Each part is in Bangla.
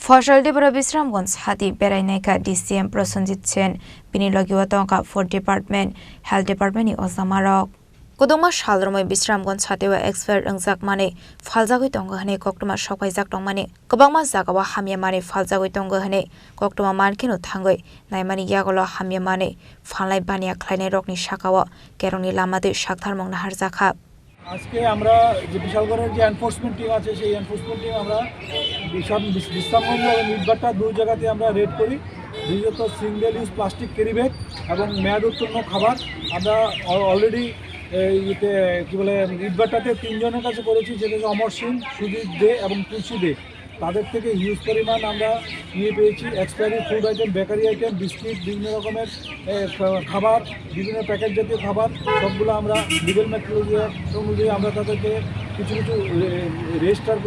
Phasal Diporo Bisramganj Hati Berai Naikha DCM Prasenjit Chen Bini Logiwa Tongka Food Department Health Department ni Ozamarok Kodongma Shalromai Bisramganj Hatewa expert Angzak Mane Phalzagoi Tonga Hane Koktoma Shokaijak Tongmane Kobangma Zagawa Hamya Mane Phalzagoi Tonga Hane Koktoma Mankino Thangoi Naimani Yagolo Hamya Mane Phalai Bania Kleine Rokni Shakawa Kerongni Lamate Shaktharmong Nahar Zakha আজকে আমরা যে বিশালগড়ের যে এনফোর্সমেন্ট টিম আছে সেই এনফোর্সমেন্ট টিম আমরা বিশ্রামগঞ্জ এবং ইটভাটা দুই জায়গাতে আমরা রেড করি বিশেষত single use plastic carry bag এবং মেয়াদ উত্তীর্ণ খাবার আমরা অলরেডি কী বলে ইটভাটাতে 3 জনের কাছে করেছি, যেটা হচ্ছে অমর সিং, সুজিত দে এবং তুলসী দে। তাদের থেকে হিউজ পরিমাণ আমরা নিয়ে পেয়েছি expiry food item, bakery item, biscuit, বিভিন্ন রকমের খাবার, বিভিন্ন প্যাকেট জাতীয় খাবার সবগুলো আমরা লিগেল মেথোডোলজি অনুযায়ী আমরা তাদেরকে কিছু কিছু রেজিস্টার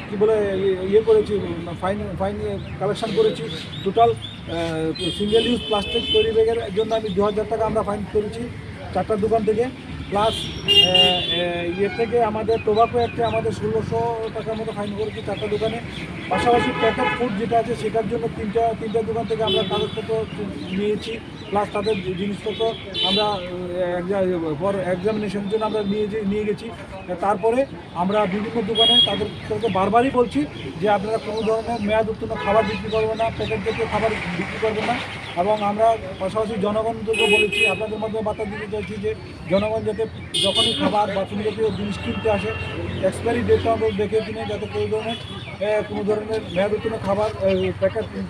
কী বলে করেছি, ফাইন কালেকশন করেছি। টোটাল সিঙ্গেল ইউজ প্লাস্টিক তৈরি ব্যাগের জন্য আমি 2000 টাকা আমরা ফাইন করেছি 4টা দোকান থেকে। প্লাস থেকে আমাদের টোবাকো একটা আমাদের 1600 টাকার মতো ফাইন করেছি 4টা দোকানে। পাশাপাশি প্যাকেট ফুড যেটা আছে সেটার জন্য তিনটা দোকান থেকে আমরা কাগজপত্র নিয়েছি, প্লাস তাদের জিনিসপত্র আমরা ফর এক্সামিনেশনের জন্য আমরা নিয়ে গেছি। তারপরে আমরা বিভিন্ন দোকানে তাদেরকে বারবারই বলছি যে আপনারা কোনো ধরনের মেয়াদ উত্তীর্ণ খাবার বিক্রি করবেন না, প্যাকেট জাতীয় খাবার বিক্রি করবেন না। এবং আমরা পাশাপাশি জনগণকে বলেছি, আপনাদের মাধ্যমে বার্তা দিতে চাইছি যে জনগণ যাতে যখনই খাবার বা কোনো জাতীয় জিনিস কিনতে আসে এক্সপায়ারি ডেটটা আমরা দেখে কিনে, যাতে কোনো ধরনের মেয়াদ উত্তীর্ণ খাবার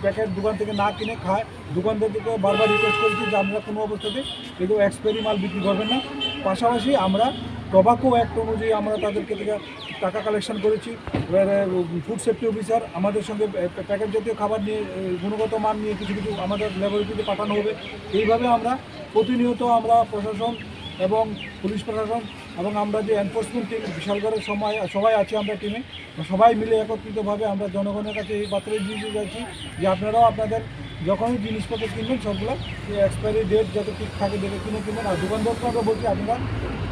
প্যাকেট দোকান থেকে না কিনে খায়। দোকানদারদেরকে বারবার রিকোয়েস্ট করেছি যে আমরা কোনো অবস্থাতে এগুলো এক্সপায়ারি মাল বিক্রি করবেন না। পাশাপাশি আমরা টোবাকো অ্যাক্ট অনুযায়ী আমরা তাদেরকে টাকা কালেকশন করেছি। ফুড সেফটি অফিসার আমাদের সঙ্গে প্যাকেট জাতীয় খাবার নিয়ে গুণগত মান নিয়ে কিছু আমাদের ল্যাবরেটরিতে পাঠানো হবে। এইভাবে আমরা প্রতিনিয়ত আমরা প্রশাসন এবং পুলিশ প্রশাসন এবং আমরা যে এনফোর্সমেন্ট টিম বিশালগড়ের সবাই আছি, আমরা টিমে সবাই মিলে একত্রিতভাবে আমরা জনগণের কাছে এই বার্তাটা দিয়ে যাচ্ছি যে আপনারাও আপনাদের যখনই জিনিসপত্র কিনবেন সবগুলো এক্সপায়ারি ডেট যাতে ঠিক থাকে দেখে কিনবেন। আর দোকানদারকে আমরা বলছি আপনারা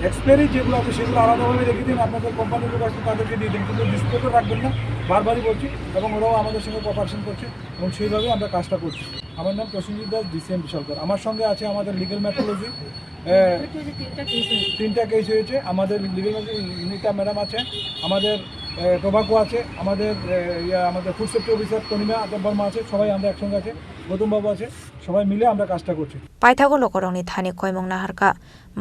এক্সপায়ারি যেগুলো আছে সেগুলো আলাদাভাবে রেখে দিন, আপনাদের কোম্পানির লোক আসলে তাদেরকে দিয়ে দিন, কিন্তু ডিসপ্লেতে রাখবেন না, বারবারই বলছি। এবং ওরাও আমাদের সঙ্গে কোঅপারেশন করছে এবং সেইভাবেই আমরা কাজটা করছি। আমার নাম প্রসেনজিৎ দাস, DCM বিশালগড়। আমার সঙ্গে আছে আমাদের লিগেল মেথোডোলজি 3টা কেস হয়েছে। আমাদের লিগেল নীতা ম্যাডাম আছে, আমাদের টোবাকো আছে, আমাদের food safety officer Tanima Barma আছে, সবাই আমরা একসঙ্গে আছে, গৌতমবাবু আছে, সবাই মিলে আমরা কাজটা করছি। পাইথাগো লকরংনি থানি কয়মং নাহারকা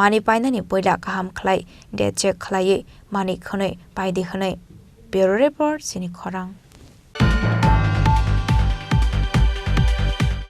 মানি পাইনানি পয়লা কাহাম খ্লাই ডেট চেক খ্লাইয়ে মানি খनै পাইदि खनै। ব্যুরো রিপোর্ট চিনি খরাং।